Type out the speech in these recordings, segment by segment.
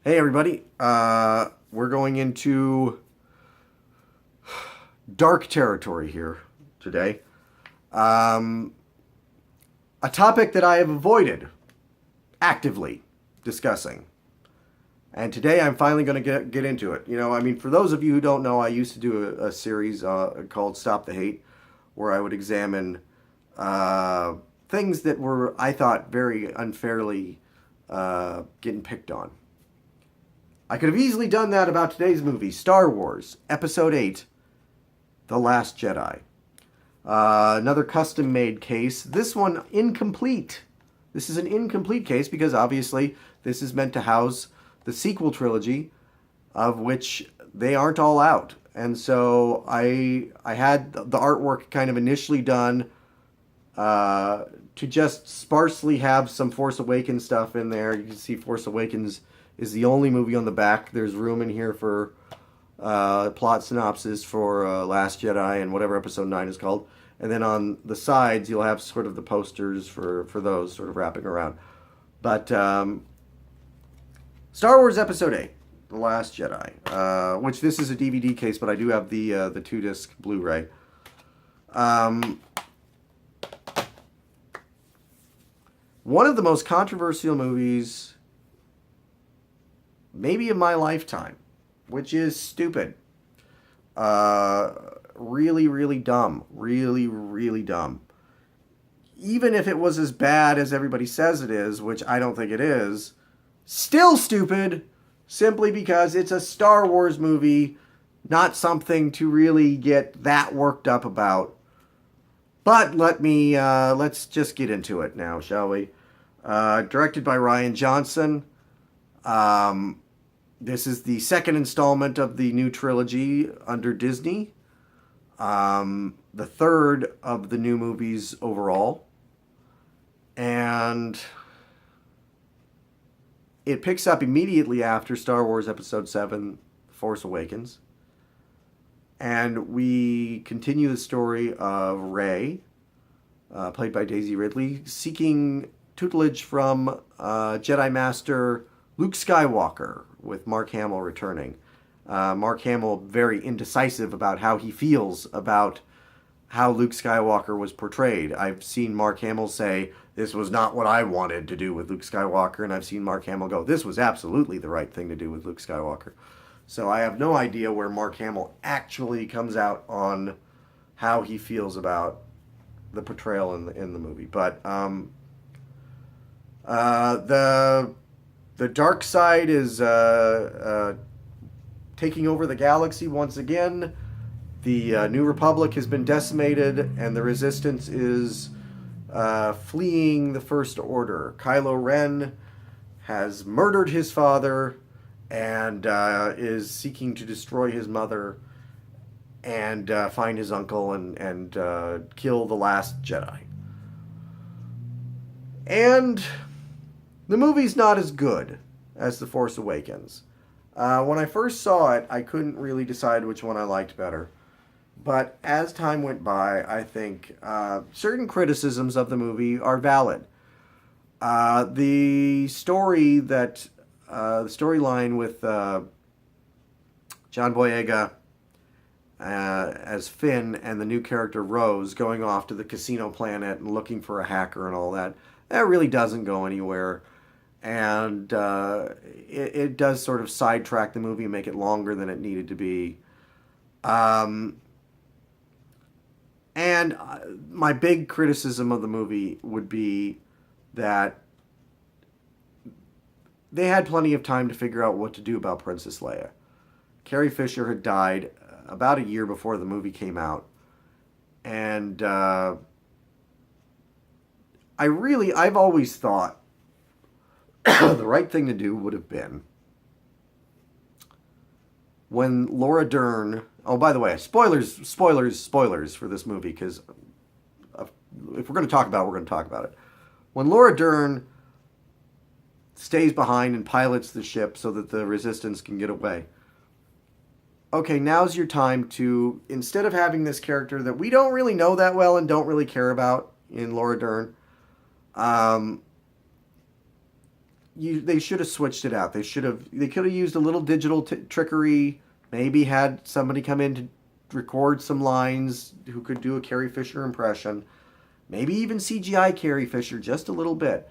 Hey everybody, we're going into dark territory here today. Um, a topic that I have avoided actively discussing. And today I'm finally going to get into it. For those of you who don't know, I used to do a series called Stop the Hate, where I would examine uh, things that were, I thought, very unfairly getting picked on. I could have easily done that about today's movie, Star Wars, Episode 8, The Last Jedi. Another custom made case. This one incomplete. This is an incomplete case because obviously this is meant to house the sequel trilogy, of which they aren't all out. And so I had the artwork kind of initially done to just sparsely have some Force Awakens stuff in there. You can see Force Awakens is the only movie on the back. There's room in here for plot synopsis for Last Jedi and whatever Episode 9 is called. And then on the sides, you'll have sort of the posters for those sort of wrapping around. But Star Wars Episode 8, The Last Jedi, which this is a DVD case, but I do have the 2-disc Blu-ray. One of the most controversial movies maybe in my lifetime, which is stupid. Really, really dumb. Really, really dumb. Even if it was as bad as everybody says it is, which I don't think it is, still stupid, simply because it's a Star Wars movie, not something to really get that worked up about. But let's just get into it now, shall we? Directed by Rian Johnson. This is the second installment of the new trilogy under Disney. The third of the new movies overall. And it picks up immediately after Star Wars Episode 7, Force Awakens. And we continue the story of Rey, played by Daisy Ridley, seeking tutelage from Jedi Master Luke Skywalker, with Mark Hamill returning. Mark Hamill very indecisive about how he feels about how Luke Skywalker was portrayed. I've seen Mark Hamill say, this was not what I wanted to do with Luke Skywalker, and I've seen Mark Hamill go, this was absolutely the right thing to do with Luke Skywalker. So I have no idea where Mark Hamill actually comes out on how he feels about the portrayal in the movie. But the dark side is taking over the galaxy once again. The New Republic has been decimated, and the Resistance is fleeing the First Order. Kylo Ren has murdered his father and is seeking to destroy his mother and find his uncle and kill the last Jedi. And the movie's not as good as The Force Awakens. When I first saw it, I couldn't really decide which one I liked better. But as time went by, I think certain criticisms of the movie are valid. The storyline with John Boyega as Finn and the new character Rose going off to the casino planet and looking for a hacker and all that, that really doesn't go anywhere. And it does sort of sidetrack the movie and make it longer than it needed to be. And my big criticism of the movie would be that they had plenty of time to figure out what to do about Princess Leia. Carrie Fisher had died about a year before the movie came out. And I've always thought the right thing to do would have been when Laura Dern... Oh, by the way, spoilers for this movie, because if we're going to talk about it, we're going to talk about it. When Laura Dern stays behind and pilots the ship so that the Resistance can get away. Okay, now's your time to, instead of having this character that we don't really know that well and don't really care about in Laura Dern, they should have switched it out. They could have used a little digital trickery. Maybe had somebody come in to record some lines who could do a Carrie Fisher impression. Maybe even CGI Carrie Fisher just a little bit,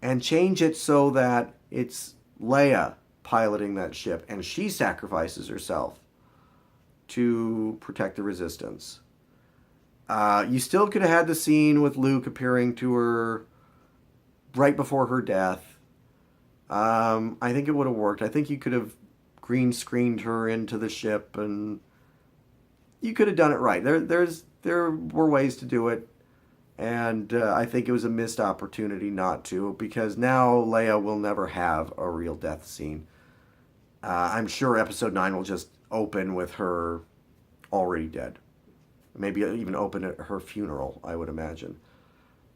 and change it so that it's Leia piloting that ship, and she sacrifices herself to protect the Resistance. You still could have had the scene with Luke appearing to her right before her death. I think it would have worked. I think you could have green screened her into the ship, and you could have done it right. There were ways to do it, and I think it was a missed opportunity not to, because now Leia will never have a real death scene. I'm sure Episode 9 will just open with her already dead. Maybe even open at her funeral, I would imagine.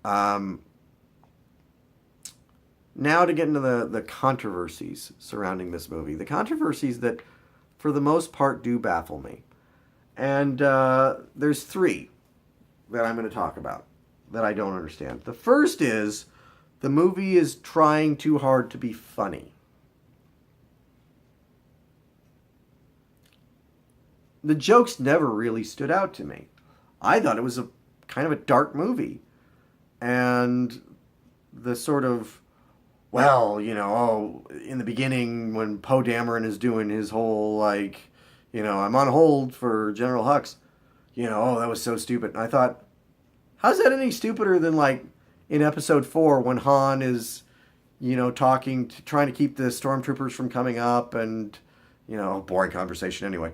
Now to get into the controversies surrounding this movie. The controversies that, for the most part, do baffle me. And there's three that I'm going to talk about that I don't understand. The first is the movie is trying too hard to be funny. The jokes never really stood out to me. I thought it was a kind of a dark movie. And the sort of, well, in the beginning when Poe Dameron is doing his whole, I'm on hold for General Hux, that was so stupid. And I thought, how's that any stupider than, in Episode 4 when Han is, trying to keep the stormtroopers from coming up and, boring conversation anyway.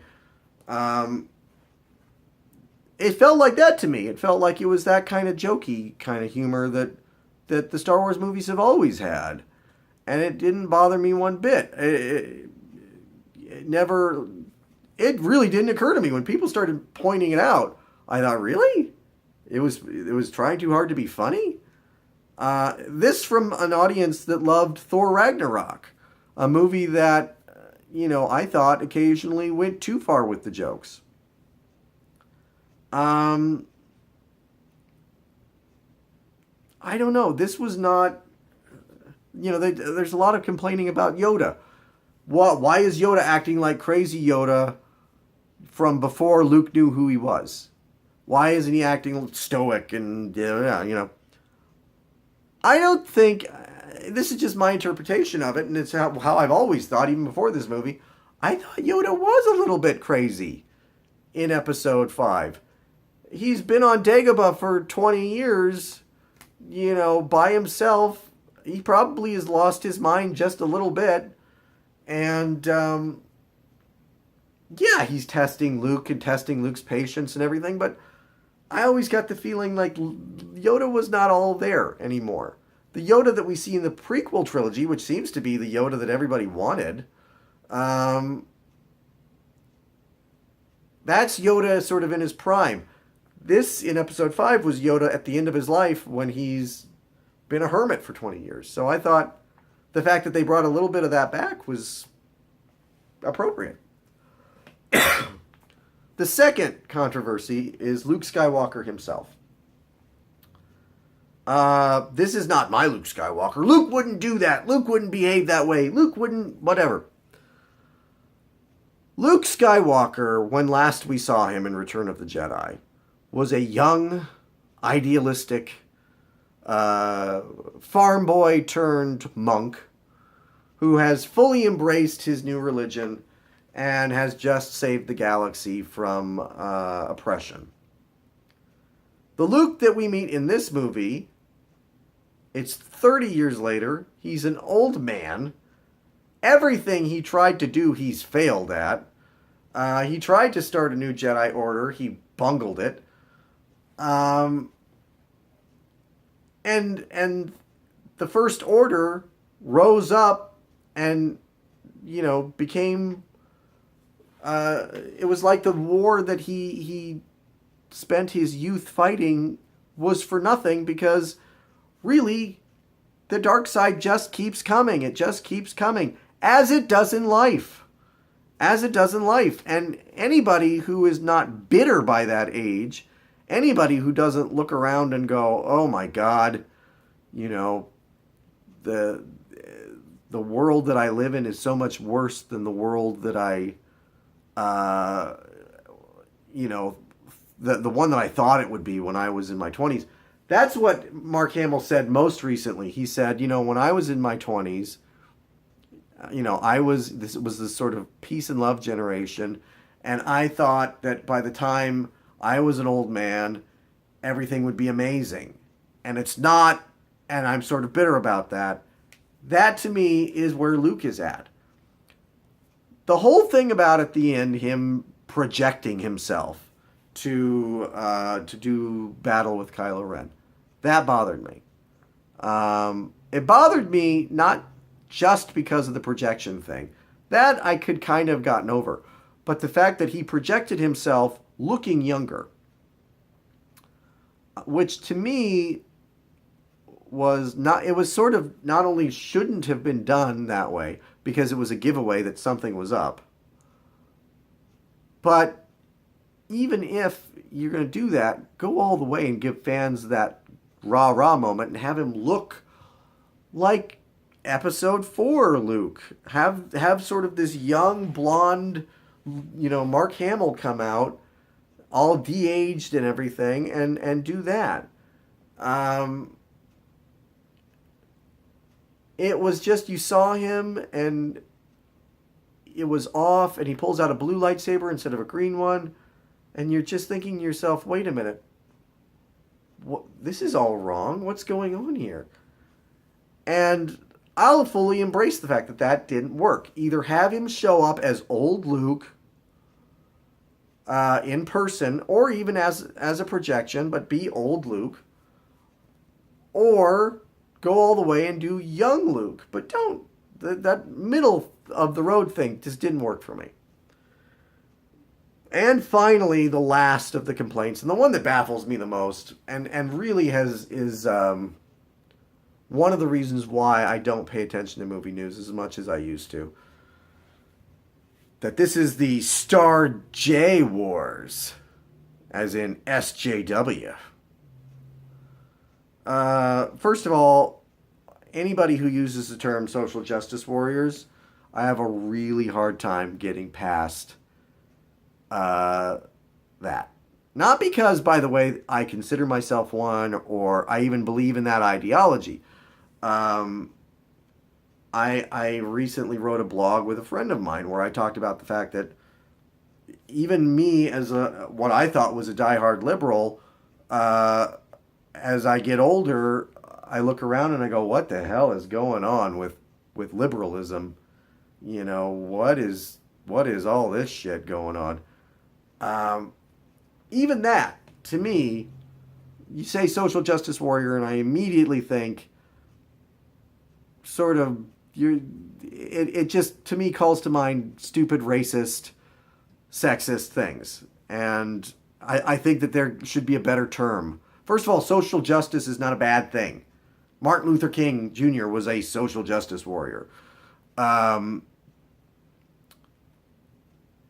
It felt like that to me. It felt like it was that kind of jokey kind of humor that the Star Wars movies have always had. And it didn't bother me one bit. It really didn't occur to me. When people started pointing it out, I thought, really? It was trying too hard to be funny? This from an audience that loved Thor Ragnarok, a movie that, I thought occasionally went too far with the jokes. I don't know. This was not, there's a lot of complaining about Yoda. Why is Yoda acting like crazy Yoda from before Luke knew who he was? Why isn't he acting stoic and, I don't think, this is just my interpretation of it, and it's how I've always thought, even before this movie. I thought Yoda was a little bit crazy in Episode 5. He's been on Dagobah for 20 years, by himself. He probably has lost his mind just a little bit. And, he's testing Luke and testing Luke's patience and everything, but I always got the feeling like Yoda was not all there anymore. The Yoda that we see in the prequel trilogy, which seems to be the Yoda that everybody wanted, that's Yoda sort of in his prime. This, in Episode 5, was Yoda at the end of his life when he's been a hermit for 20 years. So I thought the fact that they brought a little bit of that back was appropriate. The second controversy is Luke Skywalker himself. This is not my Luke Skywalker. Luke wouldn't do that. Luke wouldn't behave that way. Luke wouldn't, whatever. Luke Skywalker, when last we saw him in Return of the Jedi, was a young, idealistic, farm boy turned monk who has fully embraced his new religion and has just saved the galaxy from oppression. The Luke that we meet in this movie, it's 30 years later. He's an old man. Everything he tried to do, he's failed at. He tried to start a new Jedi Order. He bungled it. And the First Order rose up and, became... it was like the war that he spent his youth fighting was for nothing, because really the dark side just keeps coming. It just keeps coming, as it does in life. As it does in life. And anybody who is not bitter by that age, anybody who doesn't look around and go, oh my God, the the world that I live in is so much worse than the world that you know, the one that I thought it would be when I was in my 20s. That's what Mark Hamill said most recently. He said, when I was in my 20s, this was this sort of peace and love generation, and I thought that by the time I was an old man, everything would be amazing. And it's not, and I'm sort of bitter about that. That to me is where Luke is at. The whole thing about at the end, him projecting himself to do battle with Kylo Ren, that bothered me. It bothered me not just because of the projection thing. That I could kind of gotten over. But the fact that he projected himself looking younger, which to me was not, it was sort of not only shouldn't have been done that way because it was a giveaway that something was up, but even if you're going to do that, go all the way and give fans that rah-rah moment and have him look like Episode 4 Luke. Have sort of this young, blonde, Mark Hamill come out, all de-aged and everything, and do that. It was just, you saw him, and it was off, and he pulls out a blue lightsaber instead of a green one, and you're just thinking to yourself, wait a minute, this is all wrong. What's going on here? And I'll fully embrace the fact that that didn't work. Either have him show up as old Luke in person, or even as a projection, but be old Luke, or go all the way and do young Luke. But don't. That middle of the road thing just didn't work for me. And finally, the last of the complaints, and the one that baffles me the most, and really is one of the reasons why I don't pay attention to movie news as much as I used to. That this is the Star J Wars, as in SJW. First of all, anybody who uses the term social justice warriors, I have a really hard time getting past that. Not because, by the way, I consider myself one or I even believe in that ideology. I recently wrote a blog with a friend of mine where I talked about the fact that even me as what I thought was a diehard liberal, as I get older, I look around and I go, what the hell is going on with liberalism? What is all this shit going on? Even that, to me, you say social justice warrior, and I immediately think sort of it just to me calls to mind stupid, racist, sexist things. And I think that there should be a better term. First of all, social justice is not a bad thing. Martin Luther King Jr. was a social justice warrior.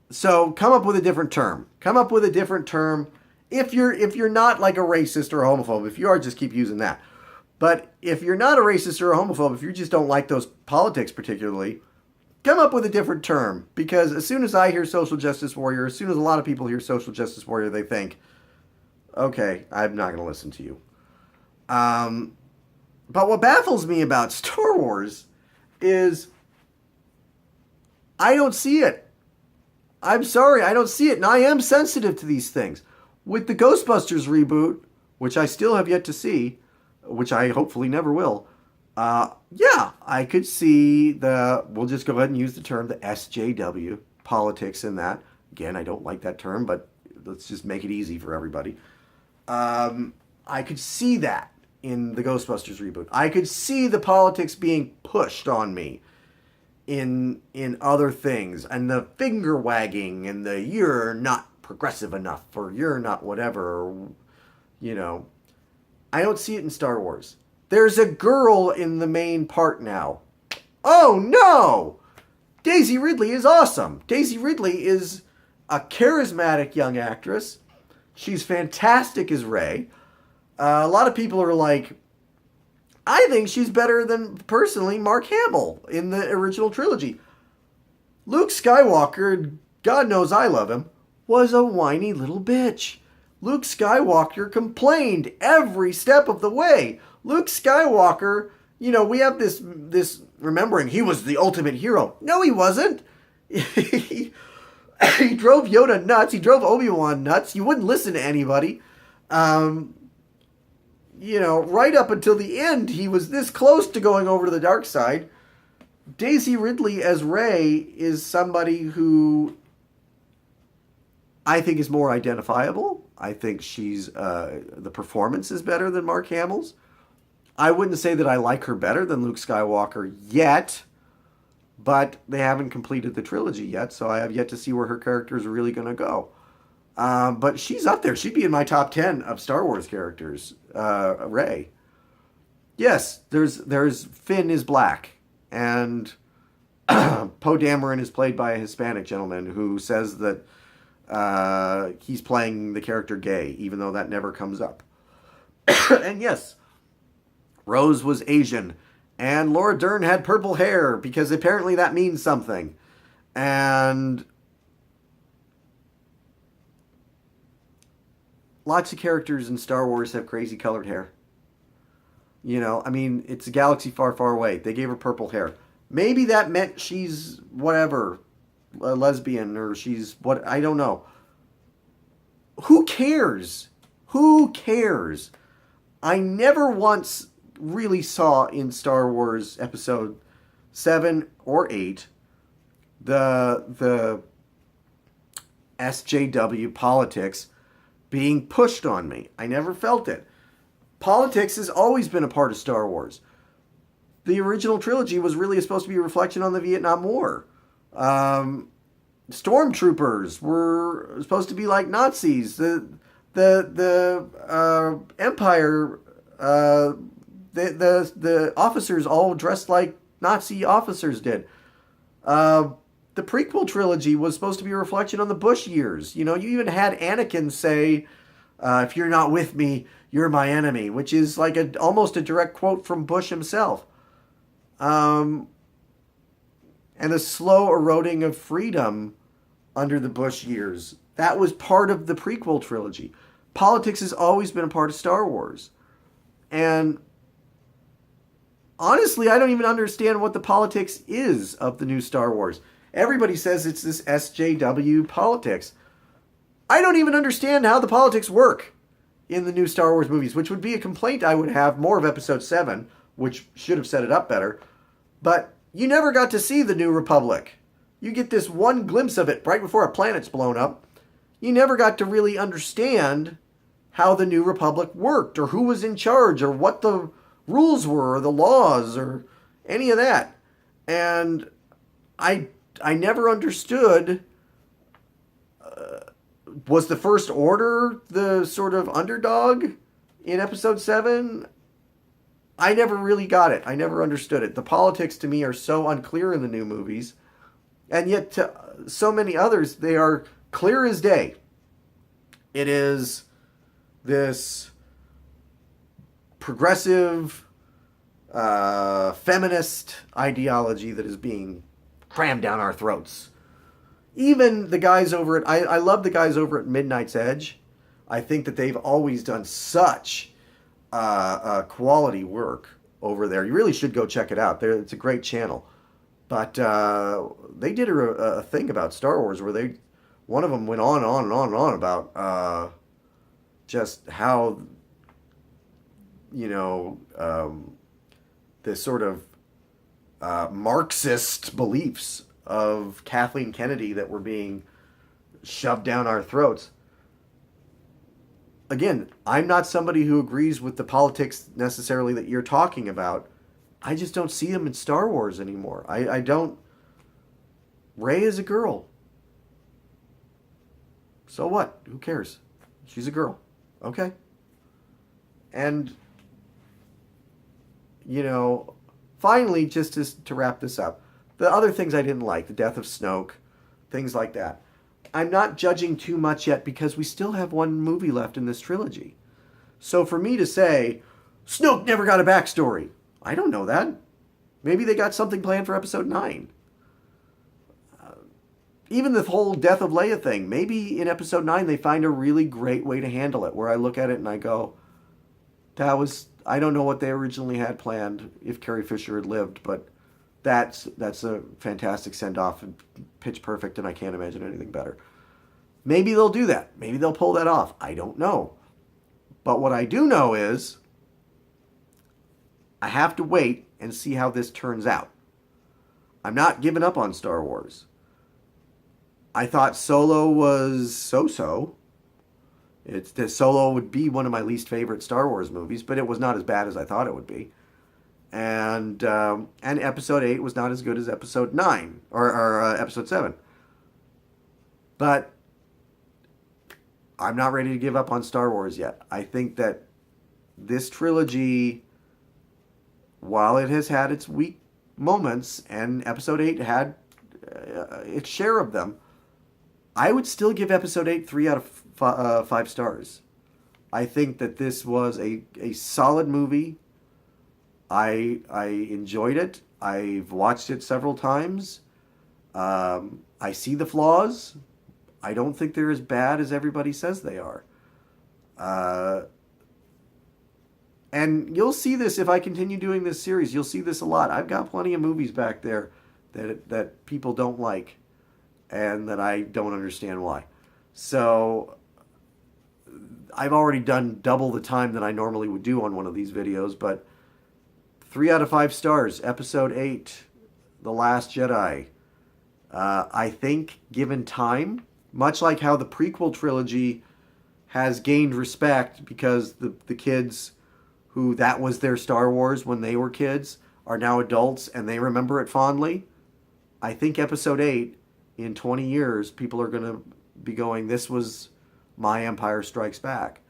So come up with a different term. Come up with a different term. If you're not like a racist or a homophobe, if you are, just keep using that. But if you're not a racist or a homophobe, if you just don't like those politics particularly, come up with a different term. Because as soon as I hear social justice warrior, as soon as a lot of people hear social justice warrior, they think, okay, I'm not going to listen to you. But what baffles me about Star Wars is I don't see it. I'm sorry, I don't see it. And I am sensitive to these things. With the Ghostbusters reboot, which I still have yet to see, which I hopefully never will, yeah, I could see we'll just go ahead and use the term, the SJW, politics in that. Again, I don't like that term, but let's just make it easy for everybody. I could see that in the Ghostbusters reboot. I could see the politics being pushed on me in other things, and the finger wagging, and the you're not progressive enough, or you're not whatever, or, I don't see it in Star Wars. There's a girl in the main part now. Oh no! Daisy Ridley is awesome. Daisy Ridley is a charismatic young actress. She's fantastic as Rey. A lot of people are like, I think she's better than, personally, Mark Hamill in the original trilogy. Luke Skywalker, God knows I love him, was a whiny little bitch. Luke Skywalker complained every step of the way. Luke Skywalker, we have this remembering he was the ultimate hero. No, he wasn't. He drove Yoda nuts. He drove Obi-Wan nuts. He wouldn't listen to anybody. Right up until the end, he was this close to going over to the dark side. Daisy Ridley as Rey is somebody who I think is more identifiable. I think she's the performance is better than Mark Hamill's. I wouldn't say that I like her better than Luke Skywalker yet, but they haven't completed the trilogy yet, so I have yet to see where her character is really going to go. But she's up there. She'd be in my top 10 of Star Wars characters. Rey. Yes, there's Finn is black, and Poe Dameron is played by a Hispanic gentleman who says that he's playing the character gay, even though that never comes up. And yes, Rose was Asian, and Laura Dern had purple hair, because apparently that means something. And lots of characters in Star Wars have crazy colored hair. It's a galaxy far, far away. They gave her purple hair. Maybe that meant she's whatever, a lesbian, or she's what, I don't know. Who cares? Who cares? I never once really saw in Star Wars Episode 7 or 8 the SJW politics being pushed on me. I never felt it. Politics has always been a part of Star Wars. The original trilogy was really supposed to be a reflection on the Vietnam War. Stormtroopers were supposed to be like Nazis. The Empire, the officers all dressed like Nazi officers did. The prequel trilogy was supposed to be a reflection on the Bush years. You even had Anakin say, if you're not with me, you're my enemy, which is like almost a direct quote from Bush himself. And the slow eroding of freedom under the Bush years. That was part of the prequel trilogy. Politics has always been a part of Star Wars. And honestly, I don't even understand what the politics is of the new Star Wars. Everybody says it's this SJW politics. I don't even understand how the politics work in the new Star Wars movies, which would be a complaint I would have more of Episode 7, which should have set it up better. But you never got to see the New Republic. You get this one glimpse of it right before a planet's blown up. You never got to really understand how the New Republic worked, or who was in charge, or what the rules were, or the laws, or any of that. And I never understood, was the First Order the sort of underdog in Episode 7? I never really got it. I never understood it. The politics to me are so unclear in the new movies. And yet to so many others, they are clear as day. It is this progressive, feminist ideology that is being crammed down our throats. Even the guys over at, I love the guys over at Midnight's Edge. I think that they've always done such quality work over there. You really should go check it out. It's a great channel. But they did a thing about Star Wars where one of them went on and on and on and on about just how, this sort of Marxist beliefs of Kathleen Kennedy that were being shoved down our throats. Again, I'm not somebody who agrees with the politics necessarily that you're talking about. I just don't see them in Star Wars anymore. I don't. Rey is a girl. So what? Who cares? She's a girl. Okay. And, finally, just to wrap this up, the other things I didn't like, the death of Snoke, things like that. I'm not judging too much yet because we still have one movie left in this trilogy. So for me to say, Snoke never got a backstory. I don't know that. Maybe they got something planned for episode 9. Even the whole death of Leia thing, maybe in episode 9 they find a really great way to handle it, where I look at it and I go, I don't know what they originally had planned if Carrie Fisher had lived, but that's a fantastic send-off and pitch perfect, and I can't imagine anything better. Maybe they'll do that. Maybe they'll pull that off. I don't know. But what I do know is I have to wait and see how this turns out. I'm not giving up on Star Wars. I thought Solo was so-so. Solo would be one of my least favorite Star Wars movies, but it was not as bad as I thought it would be. And Episode 8 was not as good as Episode 9 or Episode 7. But I'm not ready to give up on Star Wars yet. I think that this trilogy, while it has had its weak moments, and Episode 8 had its share of them, I would still give Episode 8 3 out of 5 stars. I think that this was a solid movie. I enjoyed it. I've watched it several times. I see the flaws. I don't think they're as bad as everybody says they are. And you'll see this if I continue doing this series. You'll see this a lot. I've got plenty of movies back there that people don't like, and that I don't understand why. So I've already done double the time that I normally would do on one of these videos, but 3 out of 5 stars. Episode 8, The Last Jedi. I think, given time, much like how the prequel trilogy has gained respect because the kids who that was their Star Wars when they were kids are now adults and they remember it fondly, I think Episode 8, in 20 years, people are going to be going, this was my Empire Strikes Back.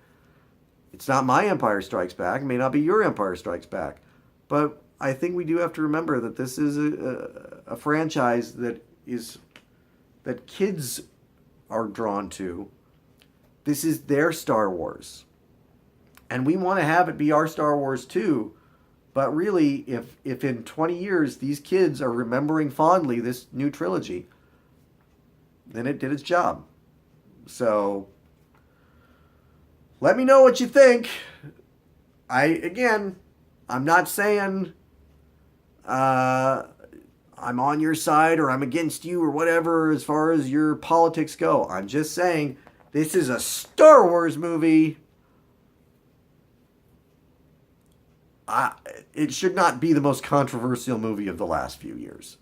It's not my Empire Strikes Back. It may not be your Empire Strikes Back. But I think we do have to remember that this is a franchise that kids are drawn to. This is their Star Wars. And we want to have it be our Star Wars too. But really, if in 20 years these kids are remembering fondly this new trilogy, then it did its job. So let me know what you think. I'm not saying I'm on your side or I'm against you or whatever as far as your politics go. I'm just saying this is a Star Wars movie. It should not be the most controversial movie of the last few years.